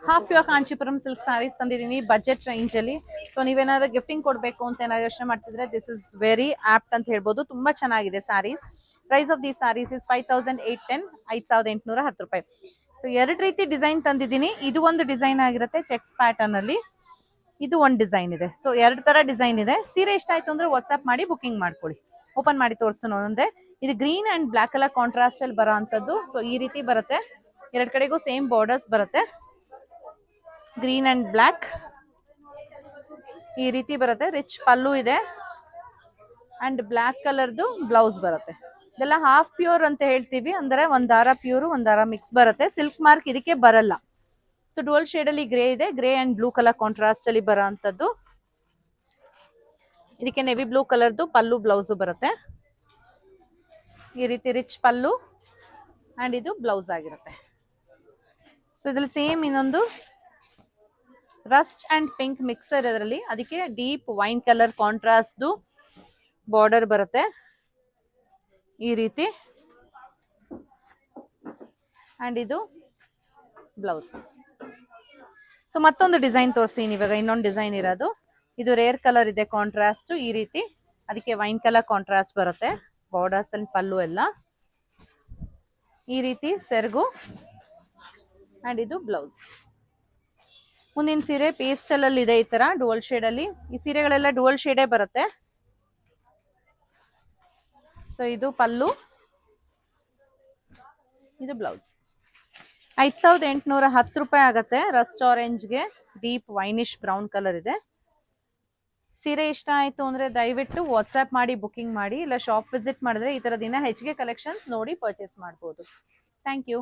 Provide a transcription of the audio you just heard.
Half pure Kanchipuram silk sarees ತಂದಿದ್ದೀನಿ budget range ಅಲ್ಲಿ. So ನೀವೇನಾದ್ರು ಗಿಫ್ಟಿಂಗ್ ಕೊಡಬೇಕು ಅಂತ ಏನಾದ್ರು ಯೋಚನೆ ಮಾಡ್ತಿದ್ರೆ ದಿಸ್ ಇಸ್ ವೆರಿ ಆಪ್ಟ್ ಅಂತ ಹೇಳ್ಬೋದು. ತುಂಬಾ ಚೆನ್ನಾಗಿದೆ sarees. Price of the sarees is 5810 5810 ರೂಪಾಯಿ. ಸೊ ಎರಡು ರೀತಿ ಡಿಸೈನ್ ತಂದಿದ್ದೀನಿ. ಇದು ಒಂದು ಡಿಸೈನ್ ಆಗಿರುತ್ತೆ ಚೆಕ್ಸ್ ಪ್ಯಾಟರ್ನ್ ಅಲ್ಲಿ, ಇದು ಒಂದು ಡಿಸೈನ್ ಇದೆ. ಸೊ ಎರಡು ತರ ಡಿಸೈನ್ ಇದೆ. ಸೀರೆ ಇಷ್ಟ ಆಯ್ತು ಅಂದ್ರೆ ವಾಟ್ಸ್ಆಪ್ ಮಾಡಿ ಬುಕಿಂಗ್ ಮಾಡ್ಕೊಳ್ಳಿ. ಓಪನ್ ಮಾಡಿ ತೋರಿಸೋಣ ಒಂದೇ. ಇದು green and black colour contrast ಅಲ್ಲಿ ಬರೋ ಅಂತದ್ದು. ಸೊ ಈ ರೀತಿ ಬರುತ್ತೆ, ಎರಡು ಕಡೆಗೂ ಸೇಮ್ ಬಾರ್ಡರ್ಸ್ ಬರುತ್ತೆ. ಗ್ರೀನ್ ಅಂಡ್ ಬ್ಲಾಕ್ ಈ ರೀತಿ ಬರುತ್ತೆ. ರಿಚ್ ಪಲ್ಲು ಇದೆ ಅಂಡ್ ಬ್ಲಾಕ್ ಕಲರ್ದು ಬ್ಲೌಸ್ ಬರುತ್ತೆ. ಇದೆಲ್ಲ ಹಾಫ್ ಪ್ಯೂರ್ ಅಂತ ಹೇಳ್ತೀವಿ, ಅಂದ್ರೆ ಒಂದ್ ದಾರ ಪ್ಯೂರ್ ಒಂದ್ ದಾರ ಮಿಕ್ಸ್ ಬರುತ್ತೆ. ಸಿಲ್ಕ್ ಮಾರ್ಕ್ ಇದಕ್ಕೆ ಬರಲ್ಲ. ಸೊ ಡುವಲ್ ಶೇಡ್ ಅಲ್ಲಿ ಗ್ರೇ ಇದೆ, grey and blue colour contrast ಅಲ್ಲಿ ಬರೋ ಅಂತದ್ದು. ಇದಕ್ಕೆ ನೆವಿ ಬ್ಲೂ ಕಲರ್ದು ಪಲ್ಲು ಬ್ಲೌಸ್ ಬರುತ್ತೆ. ಈ ರೀತಿ ರಿಚ್ ಪಲ್ಲು ಅಂಡ್ ಇದು ಬ್ಲೌಸ್ ಆಗಿರುತ್ತೆ. ಸೊ ಇದ್ರಲ್ಲಿ ಸೇಮ್ ಇನ್ನೊಂದು ರಸ್ಟ್ ಅಂಡ್ ಪಿಂಕ್ ಮಿಕ್ಸರ್ ಇದರಲ್ಲಿ, ಅದಕ್ಕೆ deep wine colour contrast border ಬರುತ್ತೆ ಈ ರೀತಿ. ಅಂಡ್ ಇದು ಬ್ಲೌಸ್. ಸೊ ಮತ್ತೊಂದು ಡಿಸೈನ್ ತೋರಿಸ್ತೀನಿ ಇವಾಗ. ಇನ್ನೊಂದು ಡಿಸೈನ್ ಇರೋದು ಇದು ರೇರ್ ಕಲರ್ ಇದೆ ಕಾಂಟ್ರಾಸ್ಟ್ ಈ ರೀತಿ, ಅದಕ್ಕೆ ವೈನ್ ಕಲರ್ ಕಾಂಟ್ರಾಸ್ಟ್ ಬರುತ್ತೆ. ಬಾರ್ಡರ್ಸ್ ಅಂಡ್ ಪಲ್ಲು ಎಲ್ಲ ಈ ರೀತಿ ಸೆರಗು ಅಂಡ್ ಇದು ಬ್ಲೌಸ್. ಮುಂದಿನ ಸೀರೆ ಪೇಸ್ಟಲ್ ಅಲ್ಲಿ ಇದೆ ಈ ತರ ಡುವಲ್ ಶೇಡ್ ಅಲ್ಲಿ. ಈ ಸೀರೆಗಳೆಲ್ಲ ಡುವಲ್ ಶೇಡೇ ಬರುತ್ತೆ. ಸೊ ಇದು ಪಲ್ಲು, ಇದು ಬ್ಲೌಸ್. 5810 ರೂಪಾಯಿ ಆಗತ್ತೆ. ರಸ್ಟ್ ಆರೆಂಜ್ಗೆ ಡೀಪ್ ವೈನಿಶ್ ಬ್ರೌನ್ ಕಲರ್ ಇದೆ. ಸೀರೆ ಇಷ್ಟ ಆಯ್ತು ಅಂದ್ರೆ ದಯವಿಟ್ಟು ವಾಟ್ಸ್ಆಪ್ ಮಾಡಿ ಬುಕಿಂಗ್ ಮಾಡಿ, ಇಲ್ಲ ಶಾಪ್ ವಿಸಿಟ್ ಮಾಡಿದ್ರೆ ಈ ತರ ದಿನ ಹೆಚ್ಚಿಗೆ ಕಲೆಕ್ಷನ್ಸ್ ನೋಡಿ ಪರ್ಚೇಸ್ ಮಾಡ್ಬೋದು. Thank you.